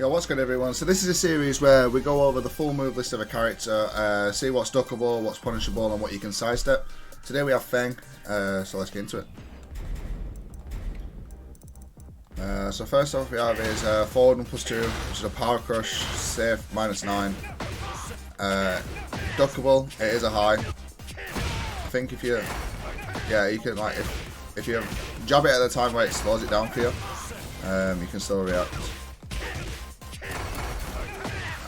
Yo, what's good everyone? So this is a series where we go over the full move list of a character, see what's duckable, what's punishable, and what you can sidestep. Today we have Feng, so let's get into it. So first off we have is forward 1+2, which is a power crush, safe -9. Duckable, it is a high. I think if you, you can like, if you jab it at the time where it slows it down for you, you can still react.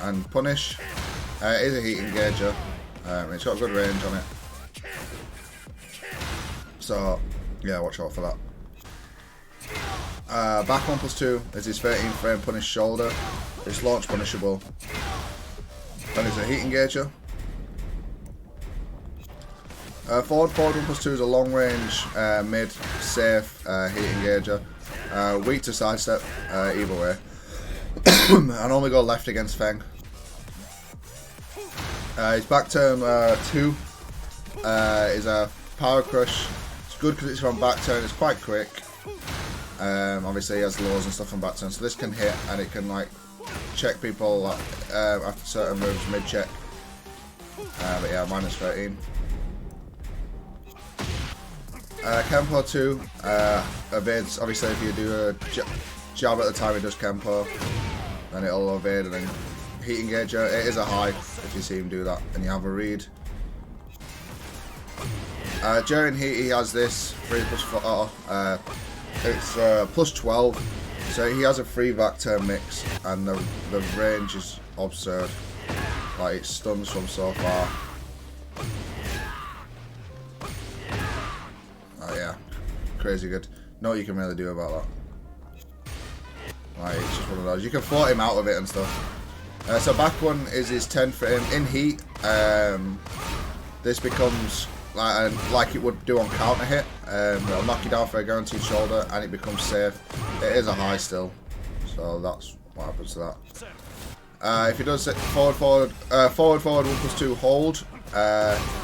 And punish, it is a heat engager, it's got good range on it, so yeah, watch out for that. Back 1+2 is his 13 frame punish shoulder, it's launch punishable, and it's a heat engager. Forward 1+2 is a long range, mid, safe heat engager, weak to sidestep either way, and only go left against Feng. His back turn 2 is a power crush. It's good because it's from back turn, it's quite quick. Obviously he has lows and stuff on back turn, so this can hit and it can like check people after certain moves mid check. But yeah, -13. Kempo 2 evades, obviously if you do a jab at the time it does Kempo, then it'll evade, and then heat engager, it is a high if you see him do that, and you have a read. During heat he has this 3+4, it's +12, so he has a free back turn mix, and the range is absurd, like it stuns from so far. Yeah, crazy good. No, you can really do about that. Like, it's just one of those. You can float him out of it and stuff. So back one is his 10 frame in heat. This becomes like it would do on counter hit. It'll knock you down for a guaranteed shoulder, and it becomes safe. It is a high still, so that's what happens to that. If he does it forward 1+2 hold,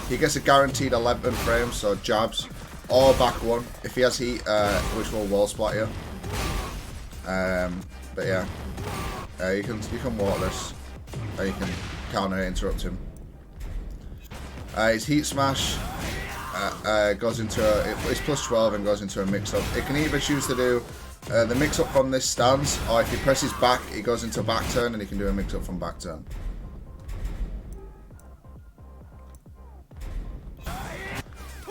he gets a guaranteed 11 frames, so jabs. Or back one if he has heat, which will wall splat you. But yeah, you can walk this, you can counter interrupt him. His heat smash goes into it's +12 and goes into a mix-up. It can either choose to do the mix-up from this stance, or if he presses back, it goes into back turn and he can do a mix-up from back turn.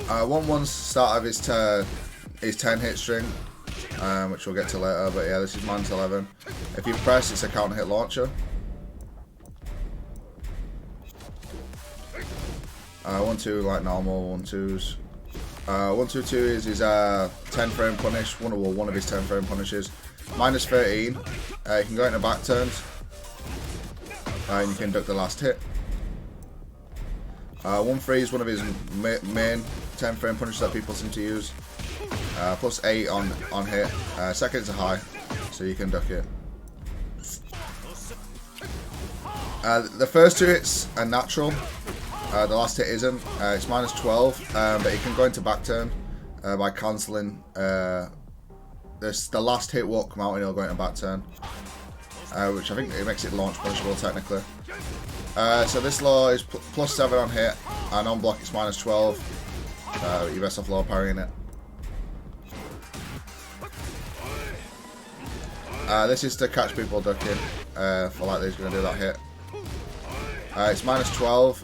1-1's start of his 10 hit string, which we'll get to later, but yeah, this is -11. If you press, it's a counter hit launcher. 1-2 like normal 1-2s. 1-2-2 is his 10 frame punish, one of his 10 frame punishes. -13, you can go into back turns, and you can duck the last hit. 1-3 is one of his main 10 frame punishes that people seem to use. +8 on hit. Second is a high, so you can duck it. The first 2 hits are natural. The last hit isn't. It's -12, but you can go into back turn by cancelling. The last hit won't come out and it'll go into back turn, which I think it makes it launch punishable technically. So this law is +7 on hit, and on block it's -12. You're best off low parrying it. This is to catch people ducking, for like he's going to do that hit. It's -12.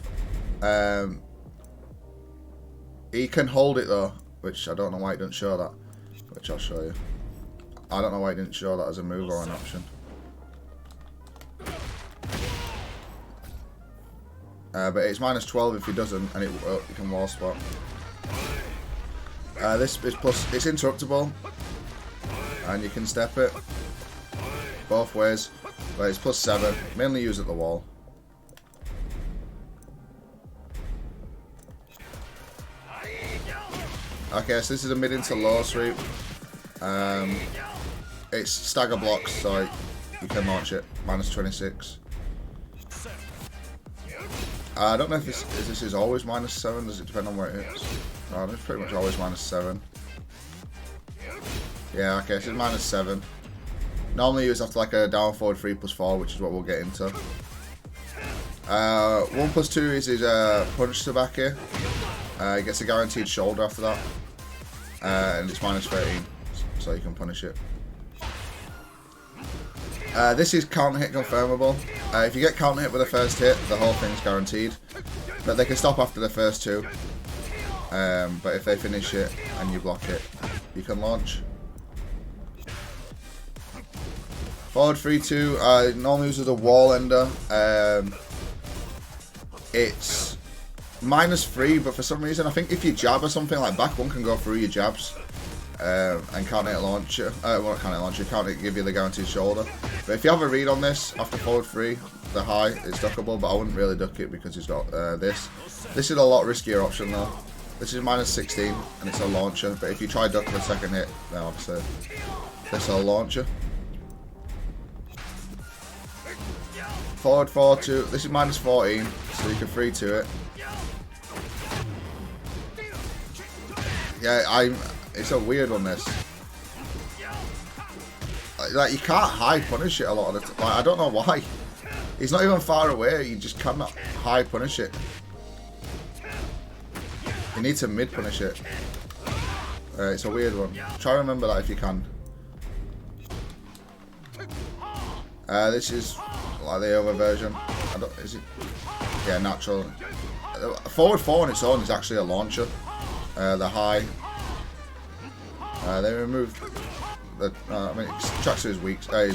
He can hold it though, which I don't know why it didn't show that, which I'll show you. I don't know why it didn't show that as a move or an option. But it's -12 if he doesn't, and it can wall spot. This is it's interruptible, and you can step it both ways, but it's +7, mainly used at the wall. Okay, so this is a mid into low sweep. It's stagger blocks, so you can launch it, -26. I don't know if this is always -7, does it depend on where it hits? No, it's pretty much always -7. Yeah, okay, so it's -7. Normally used after like a down forward 3+4, which is what we'll get into. 1+2 is his punch Sabaki. He gets a guaranteed shoulder after that. And it's -13, so you can punish it. This is counter hit confirmable. If you get counter hit with the first hit, the whole thing's guaranteed. But they can stop after the first two. But if they finish it and you block it, you can launch. Forward 3-2, normally uses a wall ender. It's -3, but for some reason, I think if you jab or something, like back one can go through your jabs. And can't hit launcher. Well, can't hit launcher, can't hit give you the guaranteed shoulder. But if you have a read on this, after forward 3, the high, it's duckable, but I wouldn't really duck it because he's got this. This is a lot riskier option though. This is -16, and it's a launcher, but if you try duck the second hit, then obviously this is a launcher. Forward 4-2, this is -14, so you can 3-2 it. Yeah, it's a weird one, this. Like, you can't high punish it a lot of the time. Like, I don't know why. He's not even far away, you just cannot high punish it. You need to mid punish it. It's a weird one. Try to remember that if you can. This is like the other version. Is it? Yeah, natural. Forward 4 on its own is actually a launcher. The high. They removed the. I mean, it tracks to his weak side,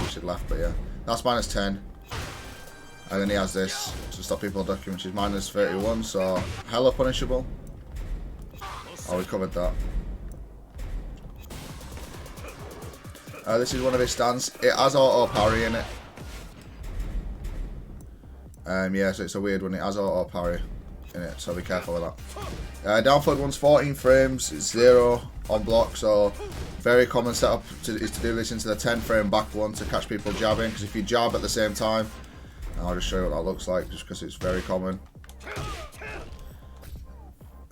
which is left, but yeah, that's -10. And then he has this to stop people ducking, which is -31, so hella punishable. Oh, we covered that. This is one of his stands. It has auto parry in it. Yeah, so it's a weird one. It has auto parry in it, so be careful with that. Down forward one's 14 frames. It's 0 on block, so very common setup is to do this into the 10 frame back one to catch people jabbing. Because if you jab at the same time, I'll just show you what that looks like, just because it's very common.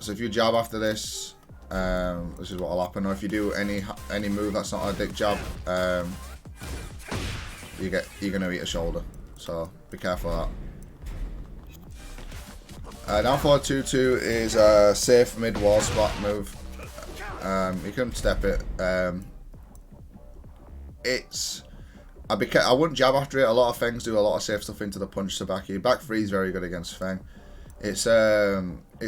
So if you jab after this, this is what will happen. Or if you do any move that's not a dick jab, you're gonna eat a shoulder. So be careful of that. Down forward 2-2 is a safe mid wall spot move. You can step it. I wouldn't jab after it. A lot of Fengs do a lot of safe stuff into the punch Sabaki. Back 3 is very good against Feng. It's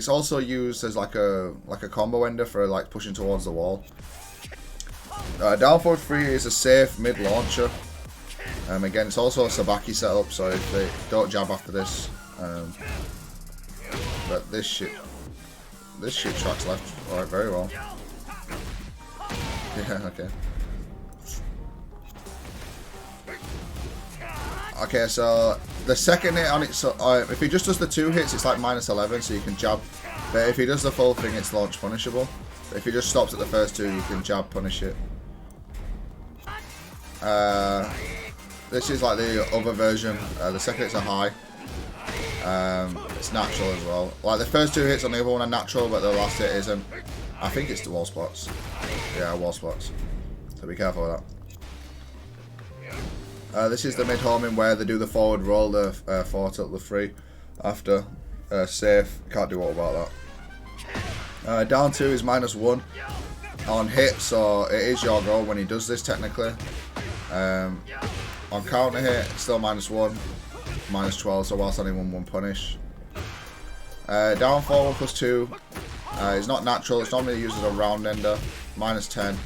also used as like a combo ender for like pushing towards the wall. Down forward 3 is a safe mid launcher. Again, it's also a Sabaki setup, so if they don't jab after this. But this shit tracks left alright very well. Yeah, okay. Okay, so the second hit on it, so if he just does the 2 hits, it's like -11, so you can jab. But if he does the full thing, it's launch punishable. But if he just stops at the first 2, you can jab punish it. This is like the other version. The second hit's a high. It's natural as well. Like the first 2 hits on the other one are natural, but the last hit isn't. I think it's the wall spots. Yeah, wall spots. So be careful with that. This is the mid homing where they do the forward roll, the 4 tilt the 3 after safe. Can't do all about that. Down 2 is -1 on hit, so it is your goal when he does this technically. On counter hit, still -1, -12, so whilst only 1-1 punish. Down forward +2 is not natural, it's normally used as a round ender, -10.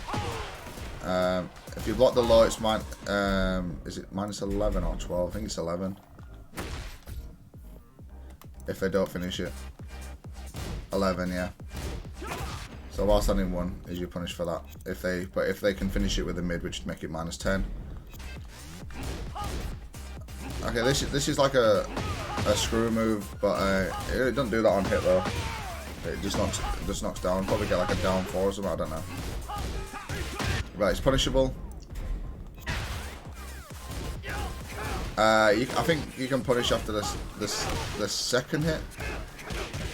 If you block the low, it's is it -11 or 12? I think it's 11. If they don't finish it. 11, yeah. So whilst only 1 is you punish for that. But if they can finish it with a mid, which would make it -10. Okay, this is like a screw move, but it doesn't do that on hit though. It just knocks down. Probably get like a down 4 or something. I don't know. Right, it's punishable. I think you can punish after the second hit.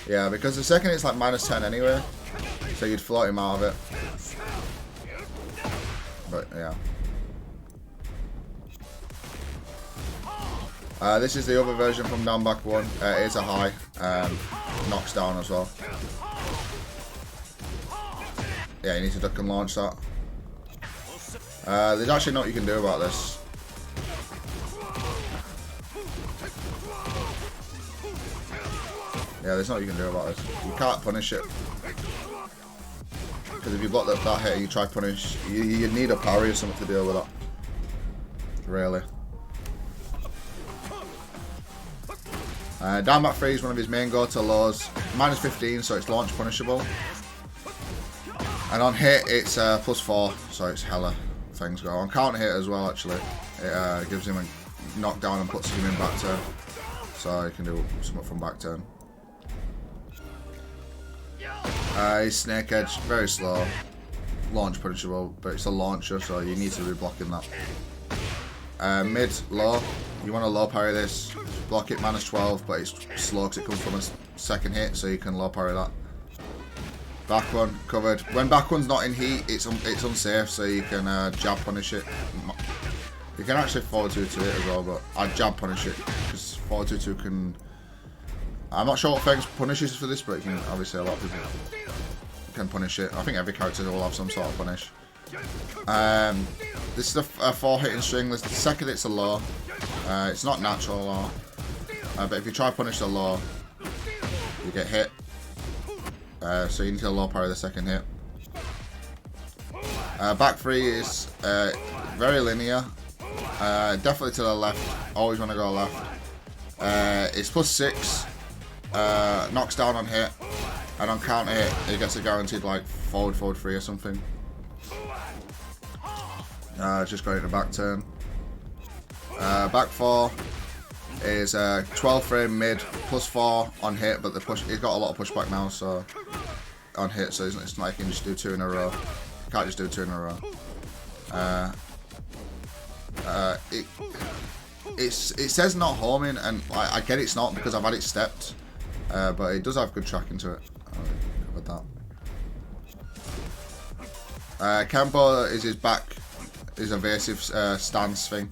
Yeah, because the second hit's like -10 anyway, so you'd float him out of it. But yeah. This is the other version from down back one. It is a high. Knocks down as well. Yeah, you need to duck and launch that. There's actually nothing you can do about this. Yeah, there's nothing you can do about this. You can't punish it. Because if you block that hit and you try punish, you need a parry or something to deal with that. Really. Down back 3 is one of his main go-to lows. Minus 15, so it's launch punishable. And on hit, it's +4, so it's hella things go. On counter hit as well, actually. It gives him a knockdown and puts him in back turn. So he can do something from back turn. His snake edge, very slow. Launch punishable, but it's a launcher, so you need to be blocking that. Mid, low. You want to low parry this. Block it -12, but it's slow because it comes from a second hit, so you can low parry that. Back one, covered. When back one's not in heat, it's unsafe, so you can jab punish it. You can actually forward 2 to it as well, but I'd jab punish it, because forward 2 can... I'm not sure what Feng's punishes for this, but you can, obviously a lot of people can punish it. I think every character will have some sort of punish. This is a 4 hitting string. The second hit's a low. It's not natural low. But if you try punish the low, you get hit. So you need to low parry the second hit. Back 3 is very linear. Definitely to the left. Always want to go left. It's +6. Knocks down on hit. And on counter hit, it gets a guaranteed like forward 3 or something. Just going to back turn. Back 4 is 12 frame mid, +4 on hit, but he's got a lot of pushback now, so on hit, so it's not like you can just do 2 in a row. You can't just do 2 in a row. It says not homing, and I get it's not because I've had it stepped, but it does have good tracking to it. I covered that. Kempo is his back. His evasive stance thing,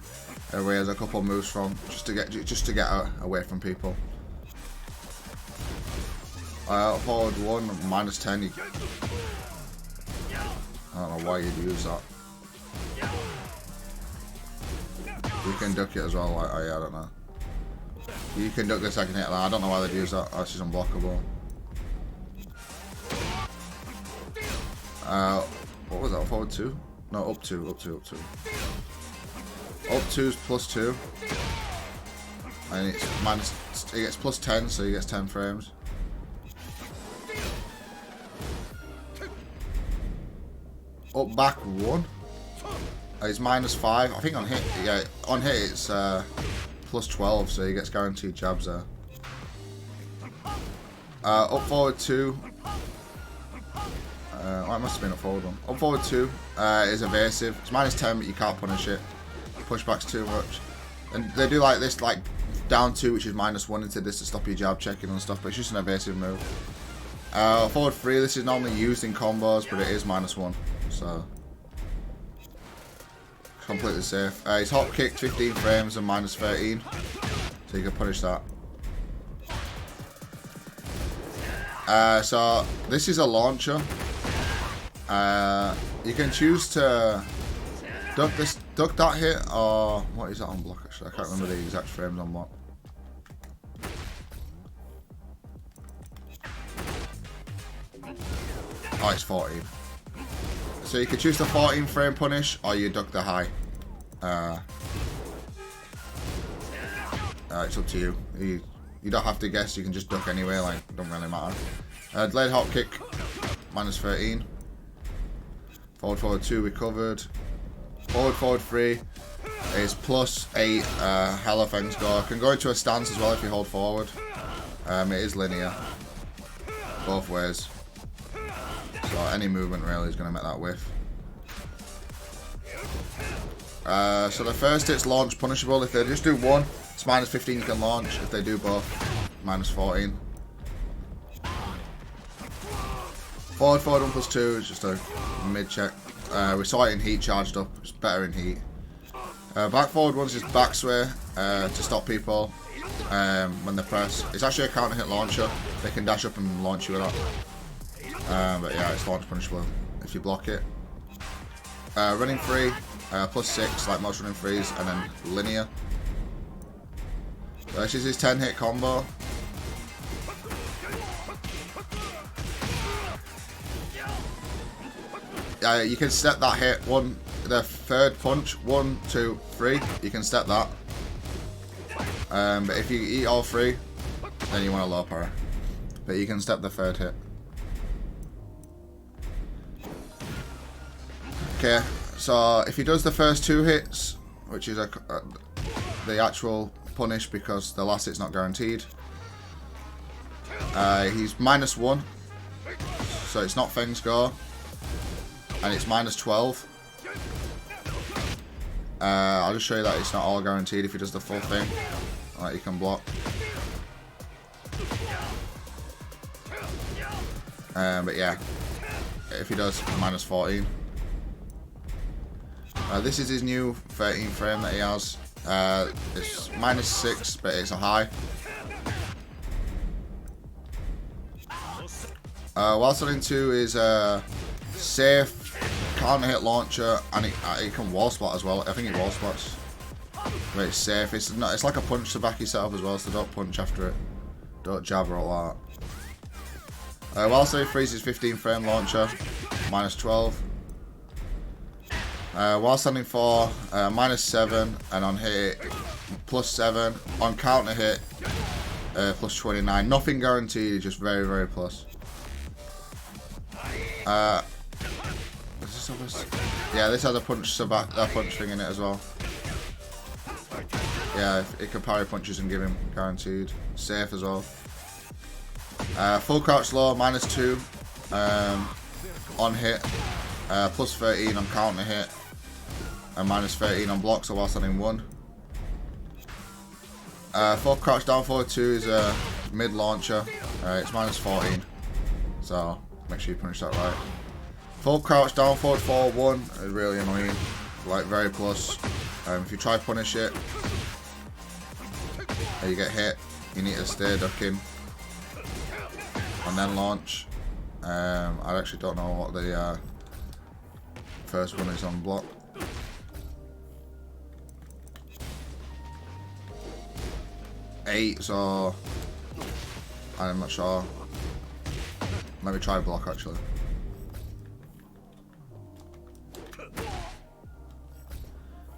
where he has a couple moves from just to get away from people. Forward 1 -10. I don't know why you'd use that. You can duck it as well. I don't know. You can duck the second hit. I don't know why they'd use that. That's just unblockable. What was that? Forward 2? No, up 2. Up 2's +2. And it's it gets +10, so he gets 10 frames. Up back 1. It's -5. I think on hit, yeah, on hit it's +12, so he gets guaranteed jabs there. Up forward 2. Well, it must have been up forward 1. Up forward 2 is evasive. It's -10, but you can't punish it. Pushback's too much. And they do like this, like down 2, which is -1 into this to stop your jab checking and stuff, but it's just an evasive move. Forward 3, this is normally used in combos, but it is -1, so completely safe. He's hop kicked 15 frames and -13, so you can punish that. So this is a launcher. You can choose to duck that hit, or what is that on block actually? I can't remember the exact frames on what. Oh, it's 14. So you can choose the 14 frame punish, or you duck the high. It's up to you. You don't have to guess, you can just duck anyway, like, it don't really matter. Delayed hop kick, -13. Forward 2 we covered. Forward 3 is +8. Hella Feng's go. Can go into a stance as well if you hold forward. It is linear. Both ways. So any movement really is going to make that whiff. So the first hit's launch punishable. If they just do 1, it's -15, you can launch. If they do both, -14. Forward 1 +2 is just a mid check. We saw it in heat charged up. It's better in heat. Back forward one's just back sway to stop people when they press. It's actually a counter hit launcher. They can dash up and launch you with that. But yeah, it's launch punishable if you block it. Running free, +6 like most running frees, and then linear. So this is his 10 hit combo. You can step that hit, the third punch, 1, 2, 3, you can step that. But if you eat all 3, then you want a low power. But you can step the third hit. Okay, so if he does the first 2 hits, which is the actual punish because the last hit's not guaranteed, he's -1, so it's not Feng's go. And it's -12. I'll just show you that it's not all guaranteed if he does the full thing. Like you can block. But yeah, if he does, -14. This is his new 13 frame that he has. It's -6, but it's a high. Whilst on 2 is safe, counter hit launcher, and it can wall spot as well. I think it wall spots. But it's safe. It's like a punch to back yourself as well, so don't punch after it. Don't jab or all that. Whilst on 3 is 15 frame launcher, -12. While standing 4, -7, and on hit +7. On counter hit, +29. Nothing guaranteed, just very, very plus. Yeah, this has a punch thing in it as well. Yeah, it can parry punches and give him guaranteed. Safe as well. Full crouch low, -2 on hit, +13 on counter hit, and -13 on block, so while standing 1. Full crouch down forward 2 is a mid launcher. It's -14, so make sure you punish that right. Full crouch down forward 4-1 is really annoying, like very plus. If you try punish it and you get hit, you need to stay ducking and then launch. I actually don't know what the first one is on block. Eight, so I'm not sure. Let me try block actually.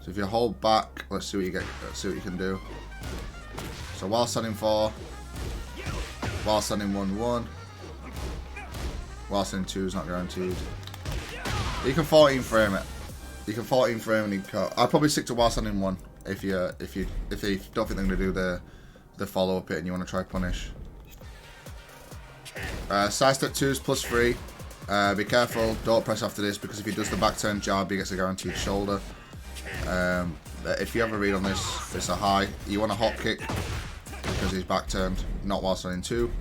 So if you hold back, let's see what you get. Let's see what you can do. So while standing 4, while standing 1-1, while standing 2 is not guaranteed. You can 14 frame it. You can 14 frame and you can. I'd probably stick to while standing 1 if you don't think they're gonna do the follow up it and you want to try punish. Side step 2 is +3. Be careful, don't press after this because if he does the back turn jab, he gets a guaranteed shoulder. If you have a read on this, it's a high. You want a hop kick because he's back turned, not whilst on in 2.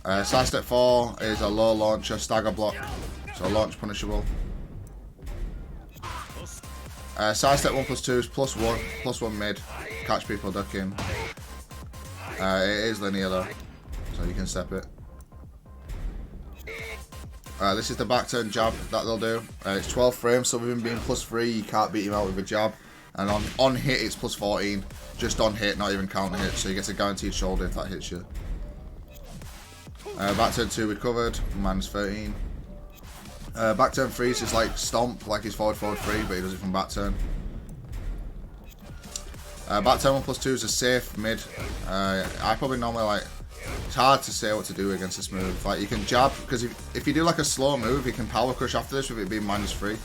Side step 4 is a low launcher, stagger block, so launch punishable. Side step 1 +2 is +1, +1 mid, catch people ducking. It is linear though, so you can step it. This is the back turn jab that they'll do. It's 12 frames, so with him being +3, you can't beat him out with a jab. And on hit, it's +14. Just on hit, not even counter hit, so you get a guaranteed shoulder if that hits you. Back turn 2 recovered, -13. Back turn 3 is just like stomp, like he's forward 3, but he does it from back turn. Back turn 1 +2 is a safe mid. I probably normally like. It's hard to say what to do against this move. Like you can jab because if you do like a slow move, you can power crush after this with it being -3.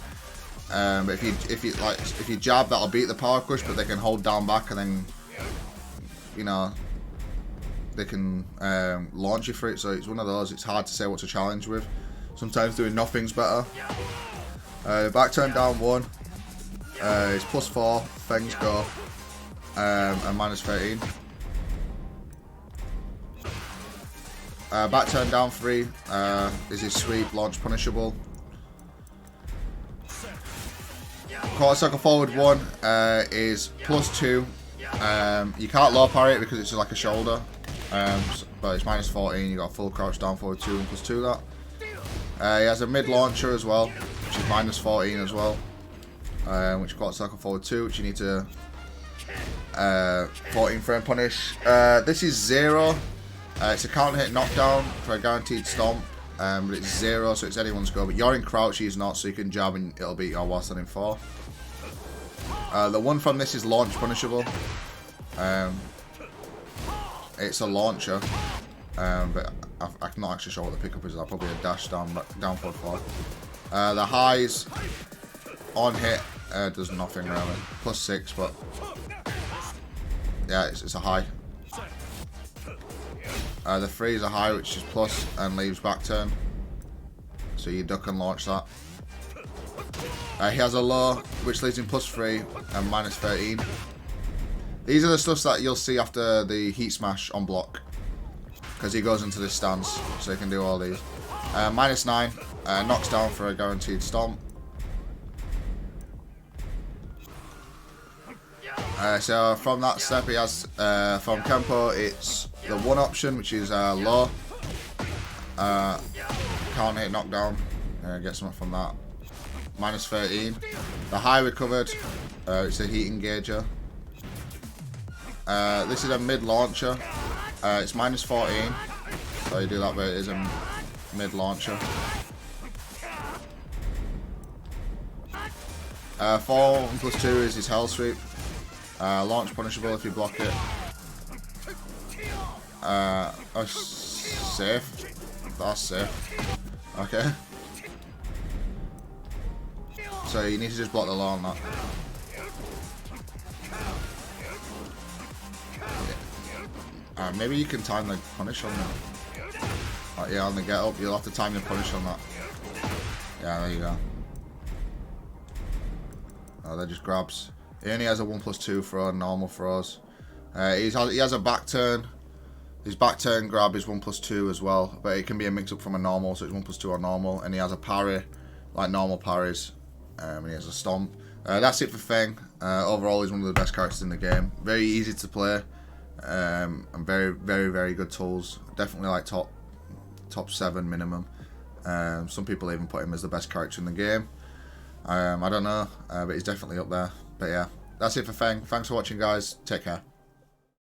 But if you jab, that'll beat the power crush, but they can hold down back and then they can launch you for it. So it's one of those. It's hard to say what to challenge with. Sometimes doing nothing's better. Back turn down 1 is +4. Feng's go and -13. Back turn down 3 is his sweep, launch punishable. quarter circle forward 1 is +2. You can't low parry it because it's like a shoulder. But it's -14. You got a full crouch down forward 2 and +2 that. He has a mid launcher as well, which is -14 as well. Which quarter circle forward 2, which you need to 14 frame punish. This is 0. It's a counter hit knockdown for a guaranteed stomp. But it's 0, so it's anyone's go. But you're in crouch, he's not, so you can jab and it'll beat you whilst in 4. The one from this is launch punishable. It's a launcher, but I'm not actually sure what the pickup is. I'll probably a dash down forward 4. The highs on hit does nothing really. +6, but yeah, it's a high. The 3 is a high, which is plus and leaves back turn. So you duck and launch that. He has a low, which leaves him +3 and -13. These are the stuffs that you'll see after the heat smash on block. Because he goes into this stance, so he can do all these. -9, knocks down for a guaranteed stomp. So from that step he has, from Kempo, it's the 1 option, which is low. Can't hit knockdown. Get something from that. -13. The high we covered. It's a heat engager. This is a mid launcher. It's -14. So you do that, but it is a mid launcher. 4 and +2 is his hell sweep. Launch punishable if you block it. Oh, safe. That's safe. Okay. So you need to just block the low on that. Maybe you can time the punish on that. Yeah, on the get up, you'll have to time the punish on that. Yeah, there you go. Oh, that just grabs. He only has a 1+2 throw, normal throws. He has a back turn. His back turn grab is 1+2 as well, but it can be a mix up from a normal, so it's 1+2 on normal. And he has a parry, like normal parries. And he has a stomp. That's it for Feng. Overall, he's one of the best characters in the game. Very easy to play. And very, very, very good tools. Definitely like top 7 minimum. Some people even put him as the best character in the game. I don't know, but he's definitely up there. But yeah, that's it for Feng. Thanks for watching, guys. Take care.